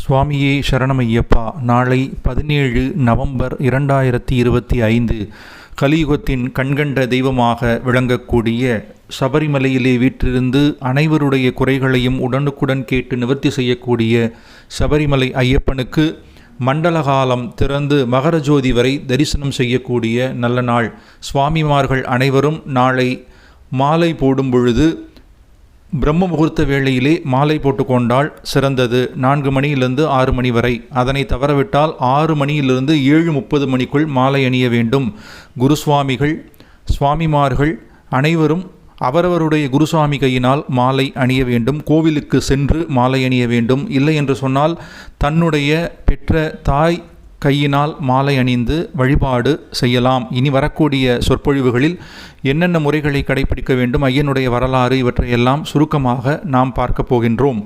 சுவாமியே சரணமையப்பா. நாளை 17 நவம்பர் 2025 கலியுகத்தின் கண்கண்ட தெய்வமாக விளங்கக்கூடிய சபரிமலையிலே வீற்றிருந்து அனைவருடைய குறைகளையும் உடனுக்குடன் கேட்டு நிவர்த்தி செய்யக்கூடிய சபரிமலை ஐயப்பனுக்கு மண்டலகாலம் திறந்து மகரஜோதி வரை தரிசனம் செய்யக்கூடிய நல்ல நாள். சுவாமிமார்கள் அனைவரும் நாளை மாலை போடும் பொழுது பிரம்ம முகூர்த்த வேளையிலே மாலை போட்டுக்கொண்டால் சிறந்தது. 4 மணியிலிருந்து 6 மணி வரை. அதனை தவறவிட்டால் 6 மணியிலிருந்து 7:30 மணிக்குள் மாலை அணிய வேண்டும். குருசுவாமிகள் சுவாமிமார்கள் அனைவரும் அவரவருடைய குருசுவாமி கையினால் மாலை அணிய வேண்டும். கோவிலுக்கு சென்று மாலை அணிய வேண்டும். இல்லை என்று சொன்னால் தன்னுடைய பெற்ற தாய் கையினால் மாலை அணிந்து வழிபாடு செய்யலாம். இனி வரக்கூடிய சொற்பொழிவுகளில் என்னென்ன முறைகளை கடைபிடிக்க வேண்டும், ஐயனுடைய வரலாறு, இவற்றையெல்லாம் சுருக்கமாக நாம் பார்க்க போகின்றோம்.